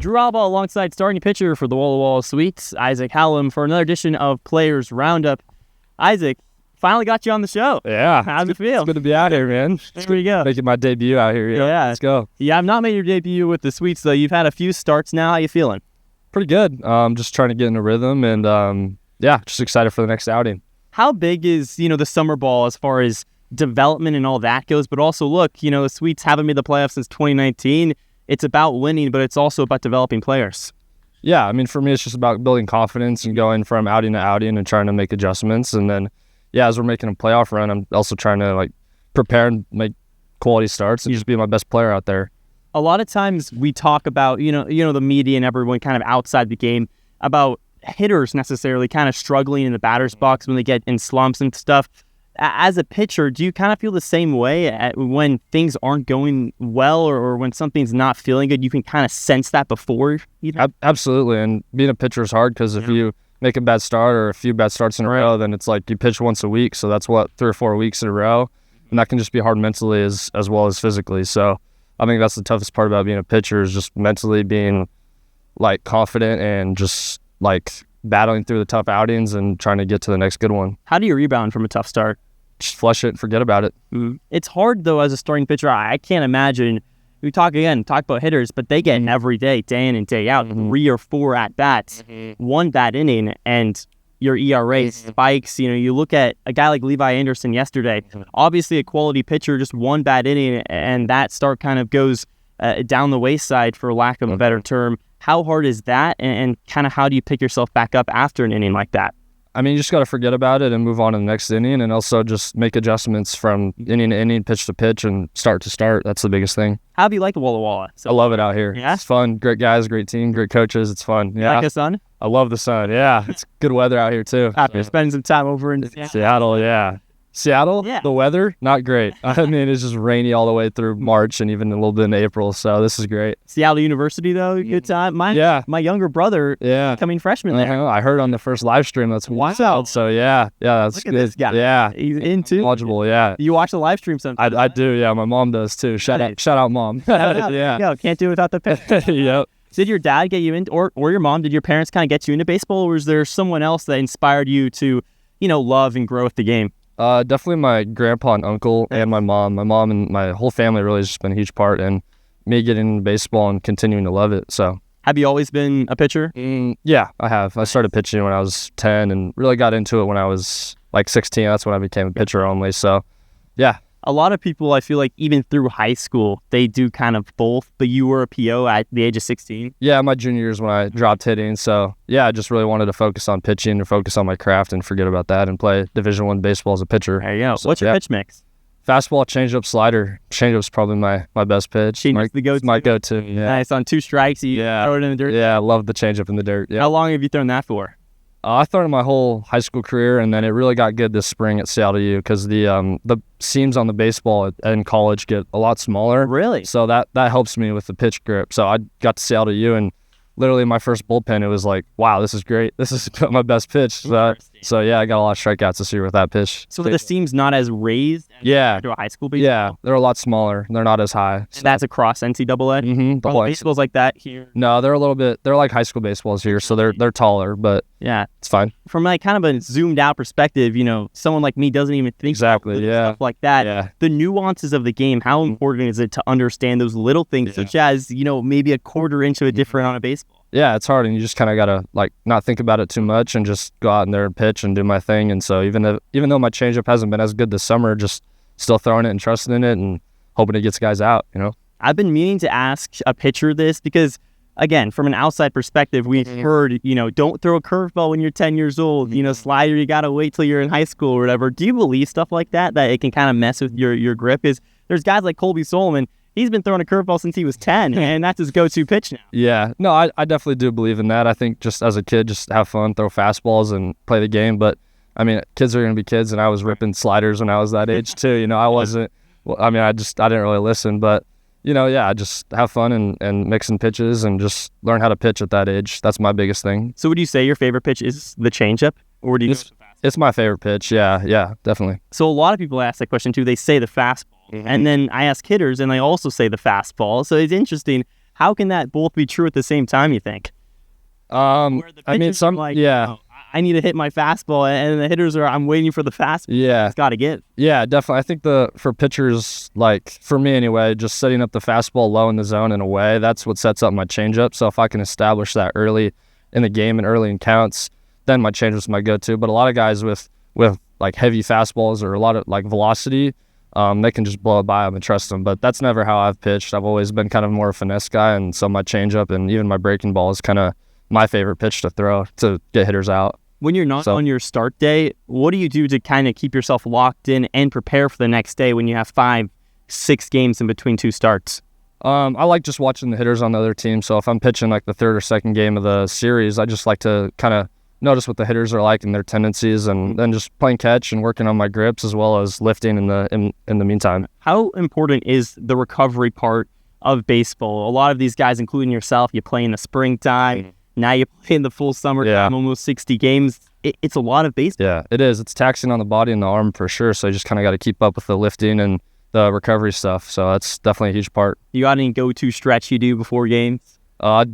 Drew Alba alongside starting pitcher for the Walla Walla Sweets, Issac Hallam, for another edition of Players Roundup. Issac, finally got you on the show. Yeah. How's it feel? It's good to be out here, man. There you go. Making my debut out here. Yeah. Let's go. Yeah, I've not made your debut with the Sweets, though. You've had a few starts now. How you feeling? Pretty good. Just trying to get in a rhythm and, just excited for the next outing. How big is, the summer ball as far as development and all that goes? But also, look, the Sweets haven't made the playoffs since 2019. It's about winning, but it's also about developing players. Yeah, I mean, for me, it's just about building confidence and going from outing to outing and trying to make adjustments. And then, as we're making a playoff run, I'm also trying to, prepare and make quality starts and just be my best player out there. A lot of times we talk about, the media and everyone kind of outside the game about hitters necessarily kind of struggling in the batter's box when they get in slumps and stuff. As a pitcher, do you kind of feel the same way when things aren't going well or when something's not feeling good? You can kind of sense that before? Absolutely. And being a pitcher is hard because if you make a bad start or a few bad starts in a row, then it's like you pitch once a week. So that's 3 or 4 weeks in a row. And that can just be hard mentally as well as physically. So I think that's the toughest part about being a pitcher is just mentally being confident and just battling through the tough outings and trying to get to the next good one. How do you rebound from a tough start? Just flush it and forget about it. It's hard, though, as a starting pitcher. I can't imagine. We talk about hitters, but they get in every day in and day out, 3 or 4 at-bats, one bad inning, and your ERA spikes. You look at a guy like Levi Anderson yesterday, obviously a quality pitcher, just one bad inning, and that start kind of goes down the wayside, for lack of a better term. How hard is that, and kind of how do you pick yourself back up after an inning like that? I mean, you just got to forget about it and move on to the next inning, and also just make adjustments from inning to inning, pitch to pitch, and start to start. That's the biggest thing. How do you like the Walla Walla? I love it out here. Yeah? It's fun. Great guys, great team, great coaches. It's fun. Yeah. Like the sun? I love the sun. Yeah. It's good weather out here, too. After spending some time over in Seattle, yeah. Seattle, the weather, not great. I mean, it's just rainy all the way through March and even a little bit in April, so this is great. Seattle University, though, good time. My younger brother, coming freshman there. I heard on the first live stream that's wild. So, that's Look at good. this guy. Yeah. He's into knowledgeable, yeah. You watch the live stream sometimes? I do, yeah. My mom does, too. Shout out, Mom. Yeah. Can't do it without the pitch. Yep. Did your dad get you into, or your mom, did your parents kind of get you into baseball, or was there someone else that inspired you to, love and grow with the game? Definitely my grandpa and uncle and my mom. My mom and my whole family really has just been a huge part in me getting into baseball and continuing to love it. So, have you always been a pitcher? Yeah, I have. I started pitching when I was 10 and really got into it when I was 16. That's when I became a pitcher only. So, yeah. A lot of people, I feel like, even through high school, they do kind of both, but you were a PO at the age of 16? Yeah, my junior year is when I dropped hitting. So, I just really wanted to focus on pitching and focus on my craft and forget about that and play Division I baseball as a pitcher. There you go. So, what's your pitch mix? Fastball, changeup, slider. Changeup's probably my best pitch. Changeup's the go-to? My go-to, yeah. Nice. On 2 strikes, you throw it in the dirt? Yeah, I love the changeup in the dirt. Yeah. How long have you thrown that for? I thrown it my whole high school career, and then it really got good this spring at Seattle U because the seams on the baseball in college get a lot smaller. Really? So that helps me with the pitch grip. So I got to Seattle U, and literally my first bullpen, it was like, wow, this is great. This is my best pitch. So I got a lot of strikeouts this year with that pitch. So the seams not as raised as to a high school baseball? Yeah, they're a lot smaller. They're not as high. So. And that's across NCAA? Mm-hmm. Are baseball's like that here? No, they're like high school baseballs here, so they're taller, but it's fine. From kind of a zoomed out perspective, someone like me doesn't even think about stuff like that. Yeah. The nuances of the game, how important is it to understand those little things, such as, maybe a quarter inch of a difference on a baseball? Yeah, it's hard, and you just kind of got to not think about it too much and just go out in there and pitch and do my thing. And so even though my changeup hasn't been as good this summer, just still throwing it and trusting in it and hoping it gets guys out, I've been meaning to ask a pitcher this because, again, from an outside perspective, we've heard, don't throw a curveball when you're 10 years old, slider, you got to wait till you're in high school or whatever. Do you believe stuff like that it can kind of mess with your grip? There's guys like Colby Solomon. He's been throwing a curveball since he was 10, and that's his go-to pitch now. Yeah. No, I definitely do believe in that. I think just as a kid, just have fun, throw fastballs, and play the game. But, I mean, kids are going to be kids, and I was ripping sliders when I was that age, too. I wasn't – I didn't really listen. But, just have fun and mixing pitches and just learn how to pitch at that age. That's my biggest thing. So would you say your favorite pitch is the changeup, or do you It's my favorite pitch. Yeah, definitely. So a lot of people ask that question, too. They say the fastball. And then I ask hitters, and they also say the fastball. So it's interesting. How can that both be true at the same time, you think? I mean, I need to hit my fastball, and the hitters are, I'm waiting for the fastball. Yeah. It's got to get. Yeah, definitely. I think for pitchers, like for me anyway, just setting up the fastball low in the zone in a way, that's what sets up my changeup. So if I can establish that early in the game and early in counts, then my changeup's my go-to. But a lot of guys with like heavy fastballs or a lot of like velocity, they can just blow it by them and trust them. But that's never how I've pitched. I've always been kind of more a finesse guy, and so my changeup and even my breaking ball is kind of my favorite pitch to throw to get hitters out. When you're not on your start day, what do you do to kind of keep yourself locked in and prepare for the next day when you have 5-6 games in between 2 starts? I like just watching the hitters on the other team. So if I'm pitching like the third or second game of the series, I just like to kind of notice what the hitters are like and their tendencies, and then just playing catch and working on my grips as well as lifting in the meantime. How important is the recovery part of baseball? A lot of these guys, including yourself, you play in the springtime. Now you play in the full summertime, almost 60 games. It's a lot of baseball. Yeah, it is. It's taxing on the body and the arm for sure. So you just kind of got to keep up with the lifting and the recovery stuff. So that's definitely a huge part. You got any go-to stretch you do before games?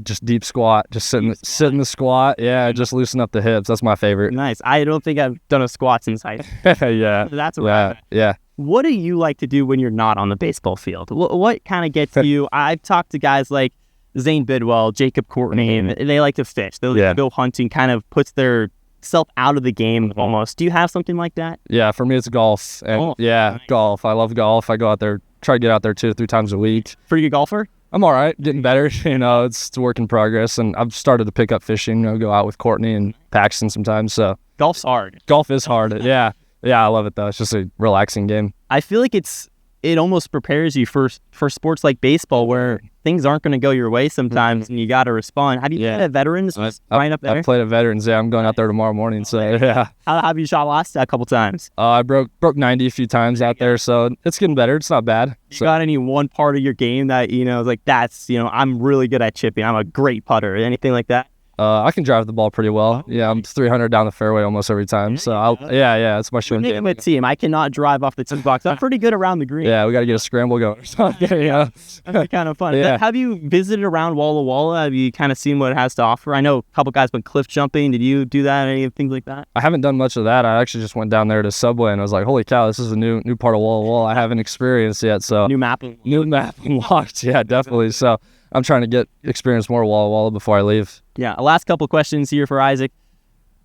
Just deep squat. Just sit in the squat. Yeah, just loosen up the hips. That's my favorite. Nice. I don't think I've done a squat since high school. Yeah. That's right. Yeah. What do you like to do when you're not on the baseball field? What kind of gets you? I've talked to guys like Zane Bidwell, Jacob Courtney, and they like to fish. They like to go hunting, kind of puts their self out of the game almost. Do you have something like that? Yeah, for me it's golf. And nice. Golf. I love golf. I go out there, try to get out there 2 or 3 times a week. Pretty good golfer? I'm all right, getting better. It's a work in progress, and I've started to pick up fishing. Go out with Courtney and Paxton sometimes. So golf's hard. Golf is hard. Yeah, I love it though. It's just a relaxing game. I feel like it almost prepares you for sports like baseball, where things aren't going to go your way sometimes, and you got to respond. Have you played at Veterans? Right up there. I played at Veterans. Yeah, I'm going out there tomorrow morning. So yeah. How have you shot last a couple times? I broke 90 a few times out there, so it's getting better. It's not bad. You got any one part of your game that is like that's I'm really good at chipping. I'm a great putter. Anything like that? I can drive the ball pretty well. Yeah, I'm 300 down the fairway almost every time. So it's my short game. I'm a team. I cannot drive off the tee box. I'm pretty good around the green. Yeah, we got to get a scramble going. That'd be kind of fun. Yeah. Have you visited around Walla Walla? Have you kind of seen what it has to offer? I know a couple guys went cliff jumping. Did you do that? Any things like that? I haven't done much of that. I actually just went down there to Subway and I was like, holy cow, this is a new part of Walla Walla I haven't experienced yet. So New map unlocked. Yeah, definitely. So I'm trying to experience more Walla Walla before I leave. Yeah, last couple questions here for Isaac.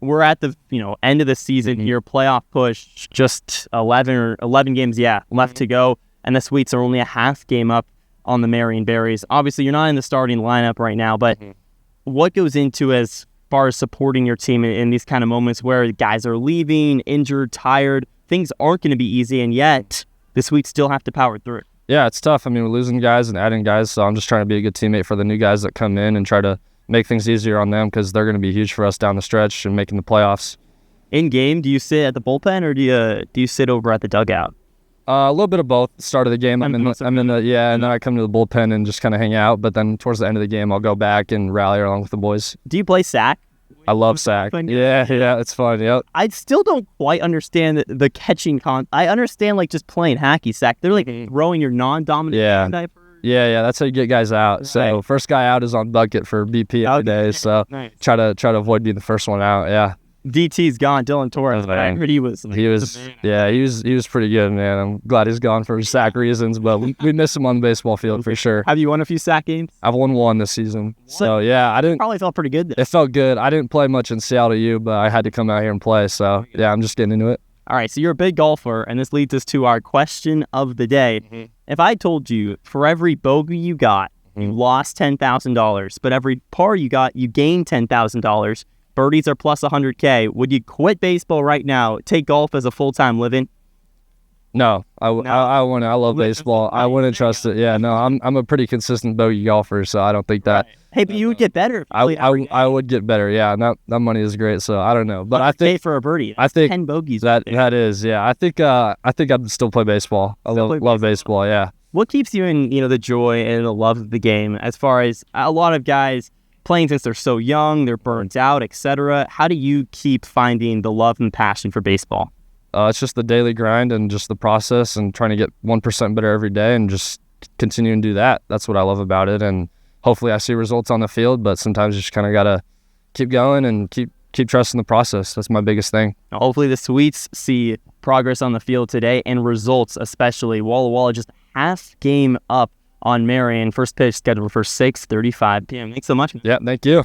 We're at the end of the season here, playoff push, just 11 games, left to go, and the Sweets are only a half game up on the Marion Berries. Obviously, you're not in the starting lineup right now, but what goes into as far as supporting your team in these kind of moments where guys are leaving, injured, tired? Things aren't going to be easy, and yet the Sweets still have to power through. Yeah, it's tough. I mean, we're losing guys and adding guys, so I'm just trying to be a good teammate for the new guys that come in and try to make things easier on them because they're going to be huge for us down the stretch and making the playoffs. In game, do you sit at the bullpen or do you sit over at the dugout? A little bit of both. Start of the game, I'm in the and then I come to the bullpen and just kind of hang out. But then towards the end of the game, I'll go back and rally along with the boys. Do you play sack? I love sack. Yeah, it's fun. Yep. I still don't quite understand the catching I understand like just playing hacky sack. They're like throwing your non-dominant diaper. Yeah, that's how you get guys out. Right. So first guy out is on bucket for BP every day. So try to avoid being the first one out. Yeah. DT's gone. Dylan Torres. I heard he was pretty good, man. I'm glad he's gone for sack reasons, but we miss him on the baseball field for sure. Have you won a few sack games? I've won one this season. So I didn't. Probably felt pretty good. It felt good. I didn't play much in Seattle U, but I had to come out here and play. So I'm just getting into it. All right, so you're a big golfer, and this leads us to our question of the day. If I told you for every bogey you got, you lost $10,000, but every par you got, you gained $10,000, birdies are plus $100K, would you quit baseball right now, take golf as a full-time living? No, I wouldn't. I love baseball. I wouldn't trust it. Yeah, no, I'm a pretty consistent bogey golfer, so I don't think that. Hey, but you would get better. I would get better. Yeah, that money is great. So I don't know, but I think for a birdie, I think 10 bogeys. That is. Yeah, I think I'd still play baseball. I love baseball. Yeah. What keeps you in the joy and the love of the game? As far as a lot of guys playing since they're so young, they're burnt out, etc. How do you keep finding the love and passion for baseball? It's just the daily grind and just the process and trying to get 1% better every day and just continue and do that. That's what I love about it. And hopefully I see results on the field, but sometimes you just kind of got to keep going and keep trusting the process. That's my biggest thing. Hopefully the Sweets see progress on the field today and results, especially. Walla Walla just half game up on Marion. First pitch scheduled for 6:35 p.m. Thanks so much. Yeah, thank you.